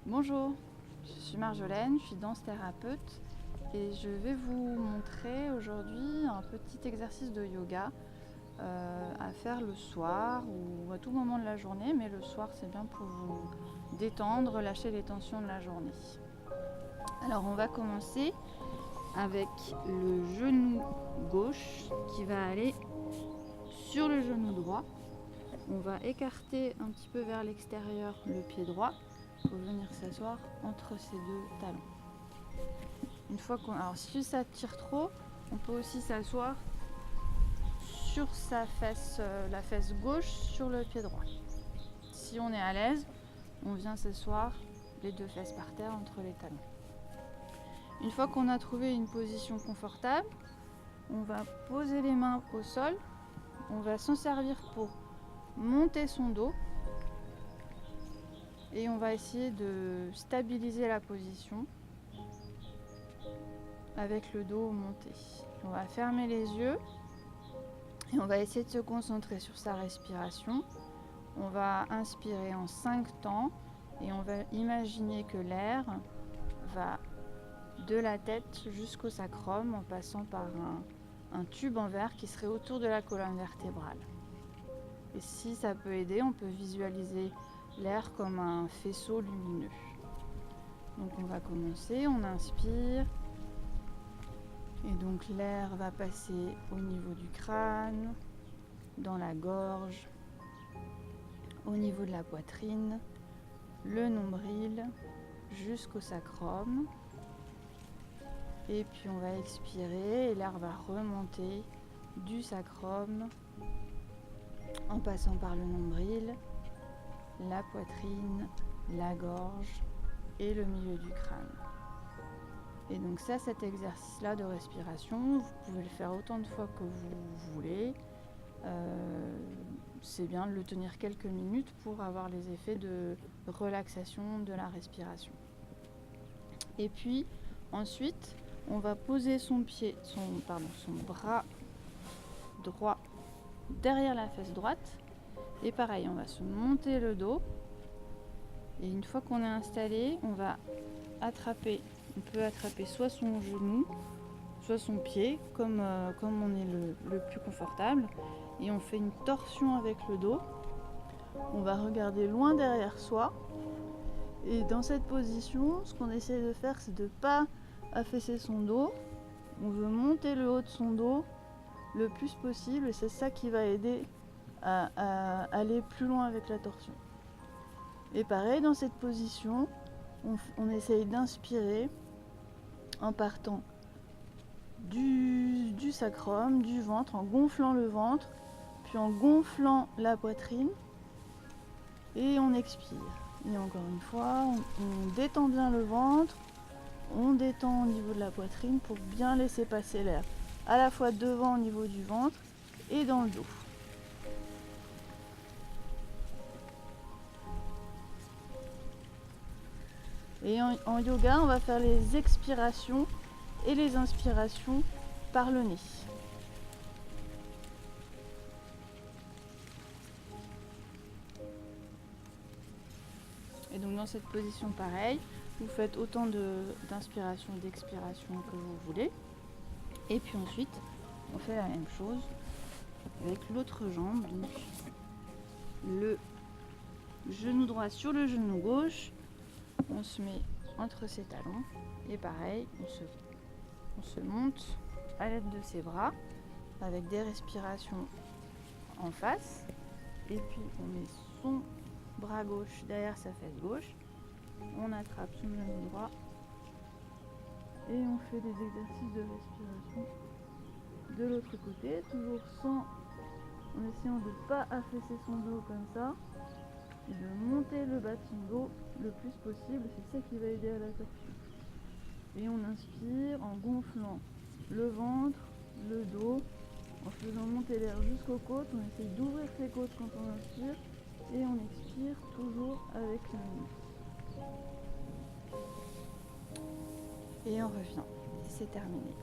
Bonjour, je suis Marjolaine, je suis danse thérapeute et je vais vous montrer aujourd'hui un petit exercice de yoga à faire le soir ou à tout moment de la journée, mais le soir c'est bien pour vous détendre, lâcher les tensions de la journée. Alors on va commencer avec le genou gauche qui va aller sur le genou droit. On va écarter un petit peu vers l'extérieur le pied droit pour venir s'asseoir entre ces deux talons. Une fois alors si ça tire trop, on peut aussi s'asseoir sur sa fesse, la fesse gauche sur le pied droit. Si on est à l'aise, on vient s'asseoir les deux fesses par terre entre les talons. Une fois qu'on a trouvé une position confortable, on va poser les mains au sol. On va s'en servir pour monter son dos et on va essayer de stabiliser la position avec le dos monté. On va fermer les yeux et on va essayer de se concentrer sur sa respiration. On va inspirer en 5 temps et on va imaginer que l'air va de la tête jusqu'au sacrum en passant par un tube en verre qui serait autour de la colonne vertébrale. Et si ça peut aider, on peut visualiser l'air comme un faisceau lumineux. Donc on va commencer, on inspire. Et donc l'air va passer au niveau du crâne, dans la gorge, au niveau de la poitrine, le nombril, jusqu'au sacrum. Et puis on va expirer et l'air va remonter du sacrum en passant par le nombril, la poitrine, la gorge et le milieu du crâne. Et donc ça, cet exercice-là de respiration, vous pouvez le faire autant de fois que vous voulez. C'est bien de le tenir quelques minutes pour avoir les effets de relaxation de la respiration. Et puis ensuite, on va poser son bras droit derrière la fesse droite. Et pareil, on va se monter le dos. Et une fois qu'on est installé, on va on peut attraper soit son genou, soit son pied, comme on est le plus confortable. Et on fait une torsion avec le dos. On va regarder loin derrière soi. Et dans cette position, ce qu'on essaie de faire, c'est de ne pas affaisser son dos. On veut monter le haut de son dos le plus possible. Et c'est ça qui va aider à aller plus loin avec la torsion. Et pareil, dans cette position, on essaye d'inspirer en partant du sacrum, du ventre, en gonflant le ventre, puis en gonflant la poitrine, et on expire. Et encore une fois, on détend bien le ventre, on détend au niveau de la poitrine pour bien laisser passer l'air, à la fois devant au niveau du ventre et dans le dos. Et en yoga, on va faire les expirations et les inspirations par le nez. Et donc dans cette position pareil, vous faites autant d'inspiration et d'expiration que vous voulez. Et puis ensuite, on fait la même chose avec l'autre jambe. Donc le genou droit sur le genou gauche, on se met entre ses talons et pareil, on se monte à l'aide de ses bras avec des respirations en face. Et puis on met son bras gauche derrière sa fesse gauche, on attrape son genou droit et on fait des exercices de respiration de l'autre côté, toujours en essayant de ne pas affaisser son dos comme ça et de monter le bas de son dos le plus possible. C'est ça qui va aider à la torsion. Et on inspire en gonflant le ventre, le dos, en faisant monter l'air jusqu'aux côtes. On essaye d'ouvrir ses côtes quand on inspire et on expire toujours avec le nez. Et on revient. C'est terminé.